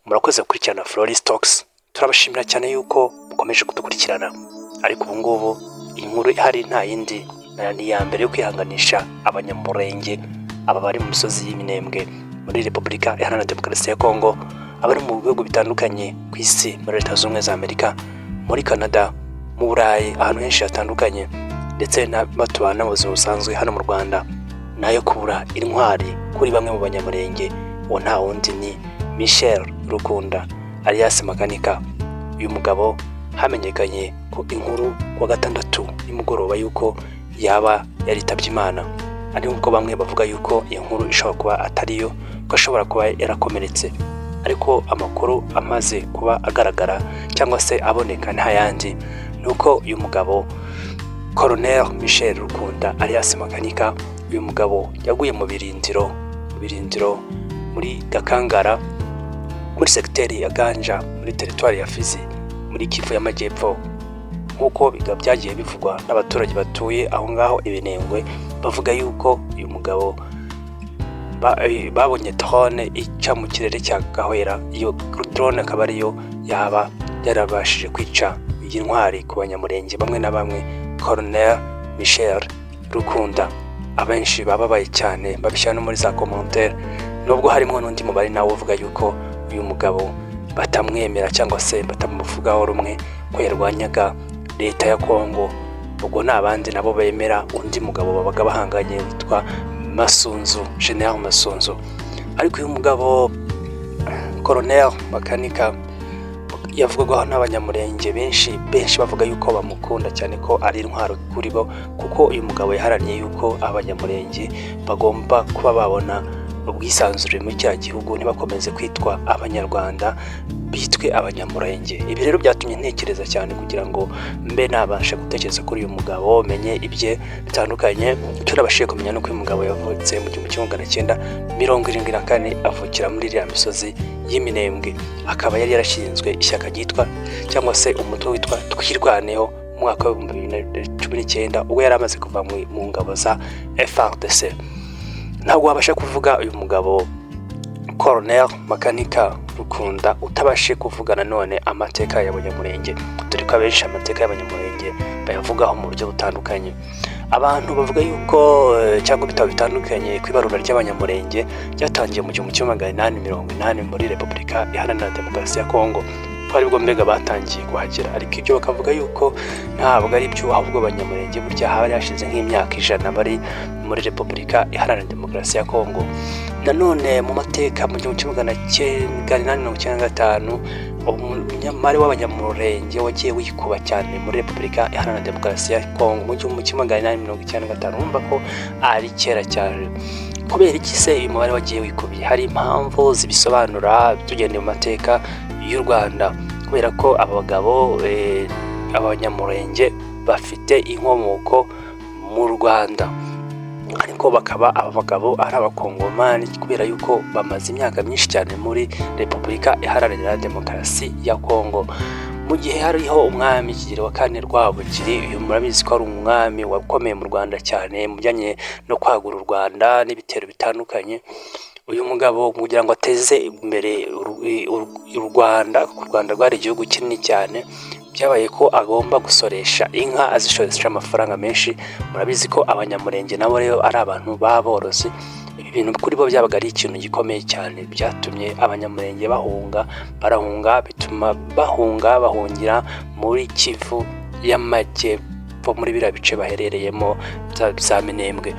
murakoze gukurikirana Floris Talks. Turabashimira cyane yuko mukomeje kudukurikirana, ariko ubu ngubu inkuru ihari nta yindi ni ya mbere yo kwihanganisha abanyamurenge, aba bari mu misozi y'Iminembwe muri Repubulika Iharanira Demokarasi ya Kongo, abari mu bihugu bitandukanye ku isi, muri Leta Zunze Ubumwe za Amerika, muri Canada, mu Burayi, ahantu henshi hatandukanye, ndetse n'abatubana mu buzima busanzwe hano mu Rwanda. Nayo kubura intwari kuri bamwe mu banyamurenge, uwo nta wundi ni Michel Rukunda alias Makanika. Uyu mugabo hamenyekanye ko inkuru kuwa gatandatu nimugoroba yuko yaba yaritabye Imana, ari nk'uko bamwe bavuga yuko iyo nkuru ishobora kuba atariyo, ko ashobora kuba yarakomeretse, ariko amakuru amaze kuba agaragara cyangwa se aboneka nta yandi nuko uyu mugabo Colonel Michel Rukunda alias Makanika, uyu mugabo yaguye mu birindiro muri Gakangara, muri sekiteri ya Ganja, muri teritwari ya Fizi, muri Kivu y'Amajyepfo, nk'uko byagiye bivugwa n'abaturage batuye aho ngaho Ibinembwe. Bavuga yuko uyu mugabo babonye drone ica mu kirere cya Gahwera. Iyo drone akaba ariyo yaba yarabashije kwica iyi ntwari ku banyamurenge bamwe na bamwe, Colonel Michel Rukunda. Abenshi bababaye cyane, babishyira no muri za commentaire, nubwo harimo n'undi mubare nawe uvuga yuko uyu mugabo batamwemera cyangwa se batamuvugaho rumwe, ko yarwanyaga leta ya Kongo. Ubwo n'abandi nabo bemera undi mugabo babaga bahanganye witwa Masunzu, General Masunzu. Ariko uyu mugabo Colonel Makanika yavugwaho n'abanyamurenge benshi bavuga yuko bamukunda cyane, ko ari intwaro kuri bo, kuko uyu mugabo yaharaniye yuko abanyamurenge bagomba kuba babona ubwisanzure muri cya gihugu, ntibakomeze kwitwa abanyarwanda, bitwe abanyamurenge. Ibi rero byatumye ntekereza cyane kugira ngo mbe nabasha gutekereza kuri uyu mugabo, menye ibye bitandukanye. Turabashije kumenya no ko uyu mugabo yavutse mu 1974, avukira muri iriya misozi y'Iminembwe. Akaba yari yarashinzwe ishyaka ryitwa cyangwa se umutwe witwa Twirwaneho mu mwaka wa 2019, ubwo yari amaze kuva mu ngabo za FARDC. Ntabwo wabasha kuvuga uyu mugabo Colonel Makanika Rukunda utabashe kuvuga nanone amateka y'abanyamurenge, dore ko abenshi amateka y'abanyamurenge bayavugaho mu buryo butandukanye. Abantu bavuga yuko cyangwa ibitabo bitandukanye ku ibarura ry'abanyamurenge ryatangiye mu 1880 muri Repubulika Iharanira Demokarasi ya Kongo, ko aribwo mbega batangiye kuhagera. Ariko ibyo bakavuga yuko ntabwo ari byo, ahubwo abanyamurenge burya hari hashize nk'imyaka 100 bari muri Repubulika Iharanira Demokarasi ya Kongo. Nanone mu mateka mu 1995 umunyamari w'abanyamurenge wagiye wikuba cyane muri Repubulika Iharanira Demokarasi ya Kongo mu 1995. Urumva ko ari kera cyane. Kubera iki se uyu mubare wagiye wikubiye? Hari impamvu zibisobanura tugendeye mu mateka y'u Rwanda, kubera ko abagabo abanyamurenge bafite inkomoko mu Rwanda, ariko bakaba abagabo ari abakongomani, kubera yuko bamaze imyaka myinshi cyane muri Repubulika Iharanira Demokarasi ya Kongo. Mu gihe hariho umwami Kigeli wa kane Rwabugiri, uyu murabizi ko ari umwami wakomeye mu Rwanda cyane mu bijyanye no kwagura u Rwanda n'ibitero bitandukanye. Uyu mugabo kugira ngo ateze imbere u Rwanda, ku Rwanda rwari igihugu kinini cyane, byabaye ko agomba gusoresha inka, azishoresha amafaranga menshi. Murabizi ko abanyamurenge nabo rero ari abantu b'aborozi. Ibi bintu kuri bo byabaga ari ikintu gikomeye cyane, byatumye abanyamurenge barahunga, bituma bahungira muri Kivu y'Amajyepfo, muri biriya bice baherereyemo za Minembwe.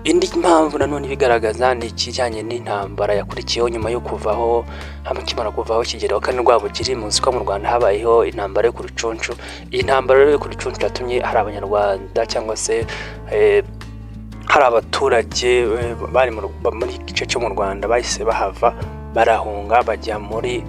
Indi mpamvu nanone ibigaragaza ni ikijyanye n'intambara yakurikiyeho nyuma yo kuvaho, hakimara kuvaho Kigeli wa kane Rwabugiri. Muzi ko mu Rwanda habayeho intambara yo ku Rucunshu. Iyi ntambara yo ku Rucunshu yatumye hari abanyarwanda cyangwa se hari abaturage bari muri gice cyo mu Rwanda bahise bahava, barahunga bajya muri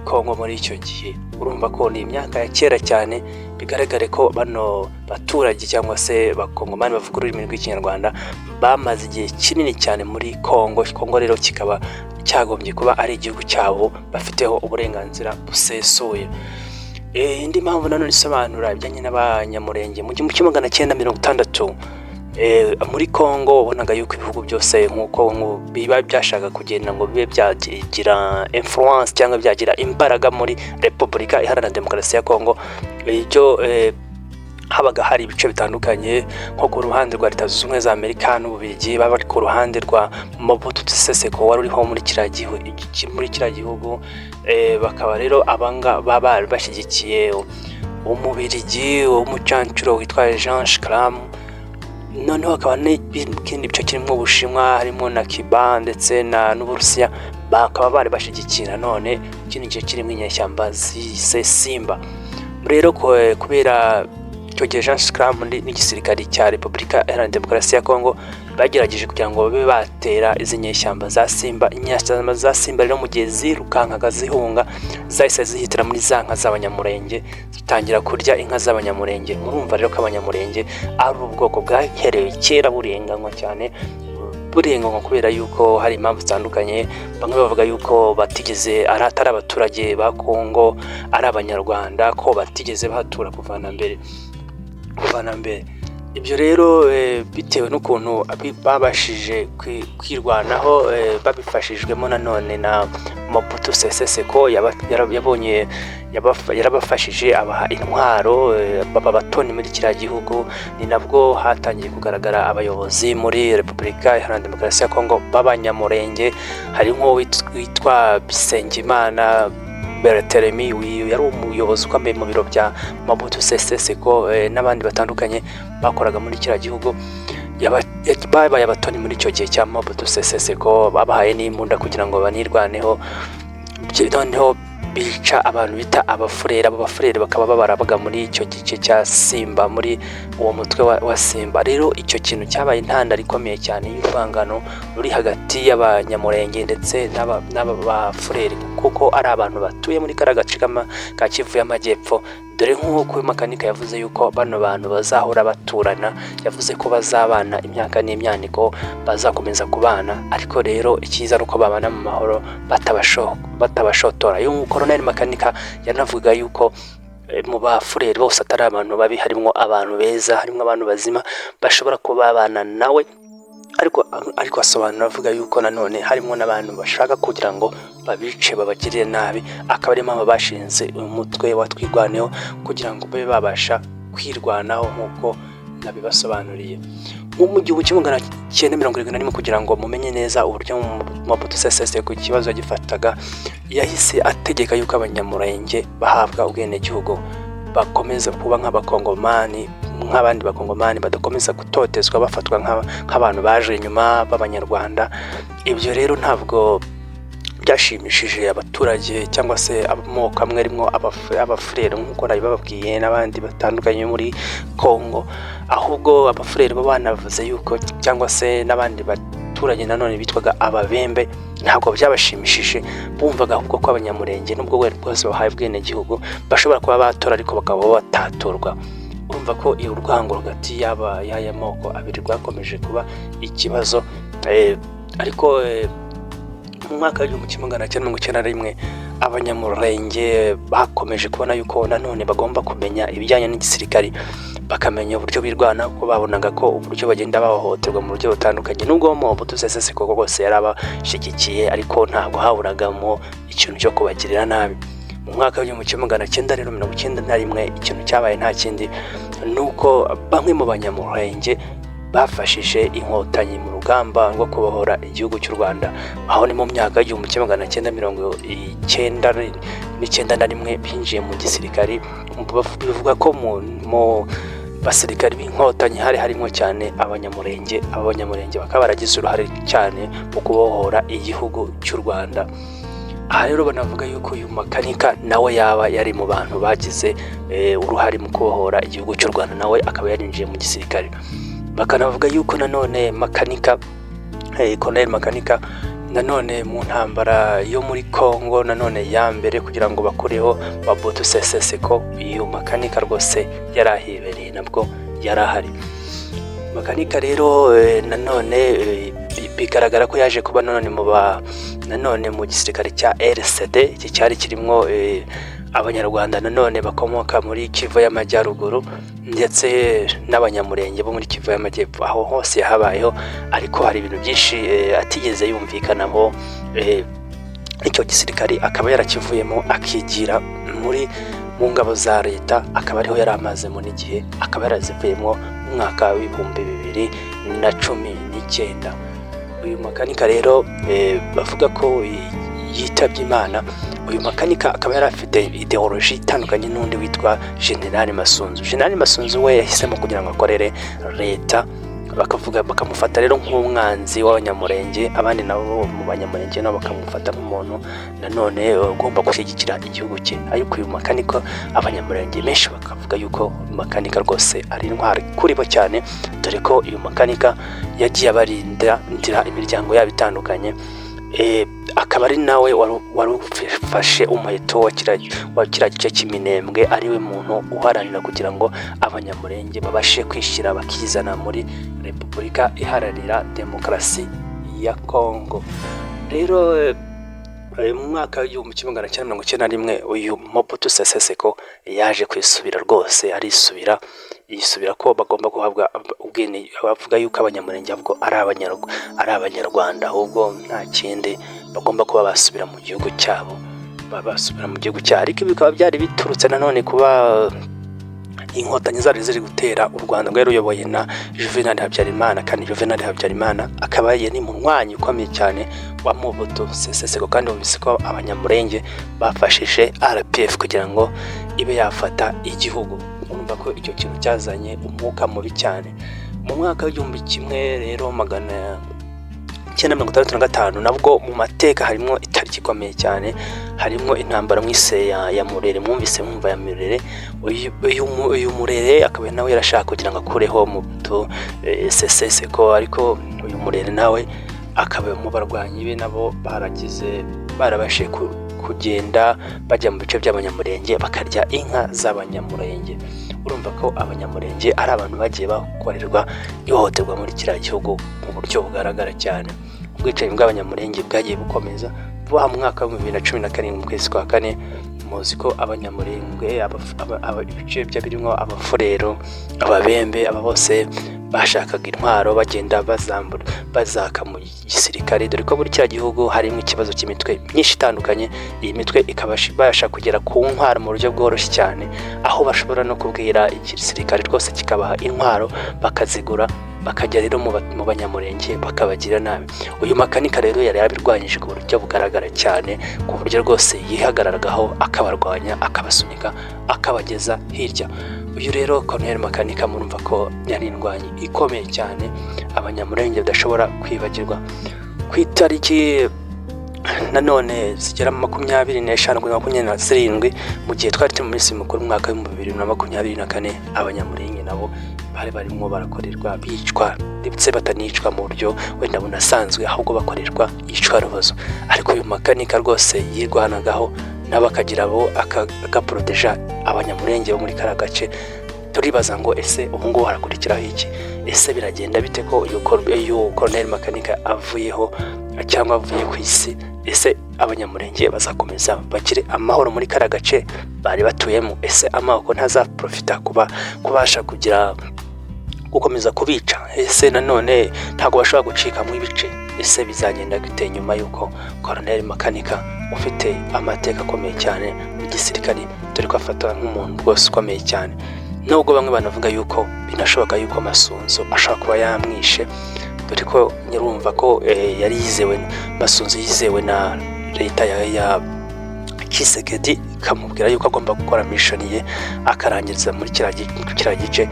Kongo muri icyo gihe. Urumva ko ni imyaka ya kera cyane. Bigaragare ko bano baturage cyangwa se bakongomani bavuga ururimi rw'Ikinyarwanda bamaze igihe kinini cyane muri Kongo. Kongo rero kikaba cyagombye kuba ari igihugu cyabo, bafiteho uburenganzira busesuye. Indi mpamvu nanone isobanura ibijyanye n'abanyamurenge mu 1960 muri Congo wabonaga yuko ibihugu byose nk'uko biba byashaka kugenda ngo bibe byagira influence cyangwa byagira imbaraga muri Repubulika Iharanira Demokarasi ya Congo, icyo habaga hari ibice bitandukanye nko ku ruhande rwa Leta Zunze Ubumwe za Amerika n'Ububiligi, baba ku ruhande rwa Mobutu Sese Seko wari uriho muri kiriya gihugu, bakaba rero baba bashyigikiye Umubiligi w'umucancuro witwa Jean Shikaramu. Noneho hakaba n'ikindi bice kirimo Ubushinwa, harimo na Cuba ndetse n'Uburusiya, bakaba bari bashyigikira none ikindi gice kirimo inyeshyamba zise Simba. Rero kubera icyo gihe Jean Shikaramu n'igisirikare cya Repubulika Iharanira Demokarasi ya Congo bagerageje kugira ngo babe batera izi nyeshyamba za Simba. Inyeshyamba za Simba rero mu gihe zirukankaga zihunga, zahise zihitira muri za nka z'Abanyamurenge, zitangira kurya inka z'Abanyamurenge. Murumva rero ko Abanyamurenge ari ubwoko bwaherewe kera burenganywa cyane, burenganywa kubera yuko hari impamvu zitandukanye. Bamwe bavuga yuko batigeze atari abaturage ba Congo, ari Abanyarwanda, ko batigeze bahatura kuvana mbere. Ibyo rero bitewe n'ukuntu babashije kwirwanaho, babifashijwemo nanone na Mobutu Sese Seko yarabafashije abaha intwaro, baba batoni muri kiriya gihugu. Ni nabwo hatangiye kugaragara abayobozi muri Repubulika Iharanira Demokarasi ya Congo b'Abanyamurenge. hari witwa Bisengimana Berthelemy, yari umuyobozi ukomeye mu biro bya Mobutu Sese Seko, n'abandi batandukanye bakoraga muri kiriya gihugu. Babaye abatoni muri icyo gihe cya Mobutu Sese Seko, babahaye n'imbunda kugira ngo banirwaneho. Noneho bica abantu bita abafurere. Abo bafurere bakaba barabaga muri icyo gice cya Simba, muri uwo mutwe wa Simba. Rero icyo kintu cyabaye intandaro ikomeye cyane y'urwangano ruri hagati y'Abanyamurenge ndetse n'aba bafurere, kuko ari abantu batuye muri kariya gace ka Kivu y'Amajyepfo. Dore nk'uko Makanika yavuze yuko bano bantu bazahora baturana, yavuze ko bazabana imyaka n'imyaniko, bazakomeza kubana, ariko rero icyiza ari uko babana mu mahoro batabashotora. Colonel Makanika yanavuga yuko mu bafurere bose atari abantu babi, harimo abantu beza, harimo abantu bazima bashobora kubabana nawe, ariko asobanura avuga yuko nanone harimo n'abantu bashaka kugira ngo babice babagirire nabi. Akaba ari mpamvu bashinze umutwe wa Twirwaneho kugira ngo babe babasha kwirwanaho nk'uko nabibasobanuriye. Mu gihugu cy'U1971, kugira ngo mumenye neza uburyo Mobutu Sese Seko ikibazo yagifataga, yahise ategeka yuko Abanyamurenge bahabwa ubwenegihugu, bakomeza kuba nk'abakongomani nk'abandi bakongomani, badakomeza gutotezwa bafatwa nk'abantu baje nyuma b'Abanyarwanda. Ibyo rero ntabwo byashimishije abaturage cyangwa se amoko amwe arimo abafurere nk'uko nabibabwiye n'abandi batandukanye muri Congo, ahubwo abafurere bo banavuze yuko, cyangwa se n'abandi baturage nanone bitwaga Ababembe, ntabwo byabashimishije. Bumvaga ahubwo ko Abanyamurenge nubwo bwose bahaye ubwenegihugu bashobora kuba batora, ariko bakaba batatorwa. Urumva ko urwango hagati y'aya moko abiri rwakomeje kuba ikibazo. Ariko mu mwaka w'1991 Abanyamurenge bakomeje kubona yuko nanone bagomba kumenya ibijyanye n'igisirikare, bakamenya uburyo birwana, kuko babonaga ko uburyo bagenda bahohoterwa mu buryo butandukanye. Nubwo Mobutu Sese Seko rwose yarabashyigikiye, ariko ntabwo haburagamo ikintu cyo kubagirira nabi. Mu mwaka w'1991 ikintu cyabaye nta kindi, nuko bamwe mu Banyamurenge bafashije inkotanyi mu rugamba rwo kubohora igihugu cy'u Rwanda. Aho ni mu myaka y'1991 binjiye mu gisirikari. Bivuga ko mu basirikari b'inkotanyi harimo cyane Abanyamurenge. Abanyamurenge bakaba baragize uruhare cyane mu kubohora igihugu cy'u Rwanda. Aha rero banavuga yuko uyu Makanika nawe yaba yari mu bantu bagize uruhare mu kubohora igihugu cy'u Rwanda, nawe akaba yarinjiye mu gisirikare. Bakanavuga yuko nanone Makanika, Colonel Makanika, nanone mu ntambara yo muri Congo nanone ya mbere kugira ngo bakureho Mobutu Sese Seko, uyu Makanika rwose yarahibereye, nabwo yarahari. Makanika rero nanone bigaragara ko yaje kuba nanone mu gisirikare cya RCD, iki cyari kirimo abanyarwanda nanone bakomoka muri Kivu y'Amajyaruguru ndetse n'abanyamurenge bo muri Kivu y'Amajyepfo. Aho hose yahabayeho, ariko hari ibintu byinshi atigeze yumvikanamo. Icyo gisirikare akaba yarakivuyemo akigira mu ngabo za leta, akaba ariho yari amazemo n'igihe, akaba yarazivuyemo mu mwaka w'ibihumbi 2019. Uyu makanika rero bavuga ko yitabye Imana. Uyu makanika akaba yari afite ideology itandukanye n'undi witwa General Masunzu. General Masunzu we yahisemo kugira ngo akorere leta, bakamufata rero nk'umwanzi w'abanyamurenge, abandi nabo mu banyamurenge nabo bakamufata nk'umuntu nanone ugomba gushyigikira igihugu cye. Ariko uyu makanika abanyamurenge benshi bakavuga yuko makanika rwose ari intwari kuri bo cyane, dore ko uyu makanika yagiye abarindira imiryango yabo itandukanye. Akaba ari nawe wari ufashe umuheto wa kiriya gice cy'iminembwe, ariwe muntu uharanira kugira ngo abanyamurenge babashe kwishyira bakizana muri Repubulika Iharanira Demokarasi ya Kongo. Rero mu mwaka w'igihumbi kimwe magana cyenda mirongo icyenda na rimwe uyu Mobutu Sese Seko yaje kwisubira rwose, yisubira ko bagomba guhabwa ubwene. Bavuga yuko abanyamurenge ahubwo ari abanyarwanda, ahubwo nta kindi bagomba kuba basubira mu gihugu cyabo, ariko bikaba byari biturutse nanone kuba inkotanyi zari ziri gutera u Rwanda rwari ruyoboye na Juvenal Habyarimana, kandi Juvenal Habyarimana akaba ni munywanyi ukomeye cyane wa Mobutu Sese Seko, kandi bumvise ko abanyamurenge bafashije RPF kugira ngo ibe yafata igihugu. Urumva ko icyo kintu cyazanye umwuka mubi cyane. Mu mwaka w'igihumbi kimwe rero 1965 nabwo mu mateka harimo itariki ikomeye cyane, harimo intambara mwise ya Murere. Mwumvise mwumva ya Murere. Uyu Murere akaba nawe yarashaka kugira ngo akureho Mobutu Sese Seko, ariko uyu Murere nawe akaba mu barwanyi be nabo barabashe kugenda bajya mu bice by'abanyamurenge bakarya inka z'abanyamurenge. Urumva ko abanyamurenge ari abantu bagiye bakorerwa ihohoterwa muri kiriya gihugu mu buryo bugaragara cyane. Ubwicanyi bw'abanyamurenge bwagiye bukomeza vuba mu mwaka wa 2017 mu kwezi kwa kane. Muzi ko abanyamurenge ibice birimo abafurero, ababembe, aba bose bashakaga intwaro bagenda bazaka mu gisirikare, dore ko muri kiriya gihugu harimo ikibazo cy'imitwe myinshi itandukanye. Iyi mitwe ikabasha kugera ku ntwaro mu buryo bworoshye cyane, aho bashobora no kubwira igisirikare rwose kikabaha intwaro bakazigura, bakajya rero mu banyamurenge bakabagira nabi. Uyu makanika rero yari yabirwanyije ku buryo bugaragara cyane, ku buryo rwose yihagararagaho akabarwanya, akabasunika, akabageza hirya. Uyu rero Colonel Makanika murumva ko yari indwanyi ikomeye cyane abanyamurenge badashobora kwibagirwa. Ku itariki nanone zigera 25-27 mu gihe twari turi mu minsi mukuru mwaka wa 2024, abanyamurenge nabo bari barimo barakorerwa bicwa, ndetse batanicwa mu buryo wenda bunasanzwe, ahubwo bakorerwa icwa rubozo. Ariko uyu makanika rwose yirwanagaho n'abakagira abo akaproteja abanyamurenge bo muri kara gace. Turibaza ngo ese ubu ngubu harakurikiraho iki? Ese biragenda bite ko uyu Colonel Makanika avuyeho cyangwa avuye ku isi? Ese abanyamurenge bazakomeza bakire amahoro muri kara gace bari batuyemo? Ese amahoro ntazaprofita kubasha kugira gukomeza kubica? Ese nanone ntago bashobora gucika mu ibice? Ese bizagenda gute nyuma yuko Colonel Makanika ufite amateka akomeye cyane mu gisirikare, dore ko afatwa nk'umuntu rwose ukomeye cyane? Nubwo bamwe banavuga yuko binashoboka yuko Masunzu ashaka kuba yamwishe, dore ko nyirumva ko yari yizewe, Masunzu yizewe na leta ya Kisekedi, kamubwira yuko agomba gukora mission ye akarangiza muri kiriya gice.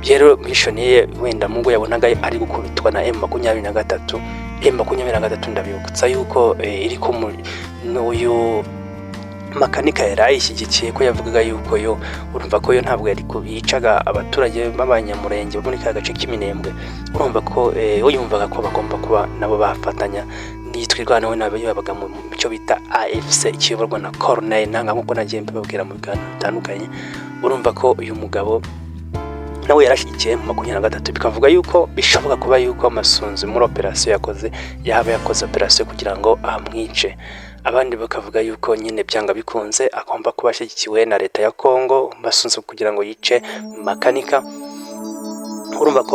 Rero mission ye wenda mungu yabonaga ari gukubitwa na M23. M23 ndabibutsa yuko iri ko uyu Makanika yari ayishyigikiye, ko yavugaga yuko yo urumva ko yo ntabwo yari kubicaga abaturage b'abanyamurenge muri ka gace k'iminembwe. Urumva ko yumvaga ko bagomba kuba nabo bafatanya n'itwirwana we nabe yabaga mu cyo bita AFC ikiyoborwa na Corneille Nangaa, nkuko nagiye mbabwira mu biganiro bitandukanye. Urumva ko uyu mugabo nawe yarashyigikiye mu 23, bikavuga yuko bishoboka kuba yuko Masunzu muri operation yakoze operation kugira ngo amwice. abandi bakavuga yuko nyine byanga bikunze agomba kuba ashyigikiwe na leta ya Congo basunze kugira ngo yice Makanika. urumva ko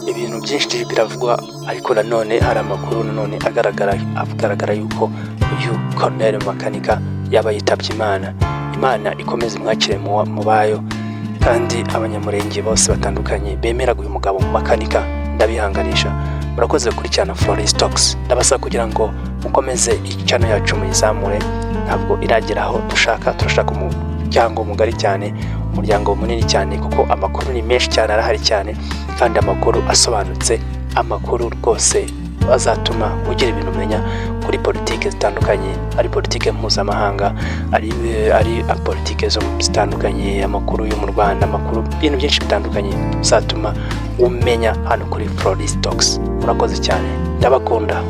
ibintu byinshi biravugwa, ariko nanone hari amakuru nanone agaragara yuko uyu Colonel Makanika yaba yitabye Imana ikomeze imwakire mu bayo, kandi abanyamurenge bose batandukanye bemera uyu mugabo Makanika ndabihanganisha. Murakoze gukurikirana Flores Talks, ndabasaba kugira ngo mukomeze ichannel yacu muyizamure, ntabwo irageraho turashaka umuryango mugari cyane, umuryango munini cyane, kuko amakuru ni menshi cyane arahari cyane, kandi amakuru asobanutse, amakuru rwose azatuma ugira ibintu umenya kuri politike zitandukanye, ari politike mpuzamahanga, ari politike zo zitandukanye, amakuru yo mu Rwanda, amakuru ibintu byinshi bitandukanye uzatuma umenya hano kuri Flores Talks. Murakoze cyane, ndabakunda.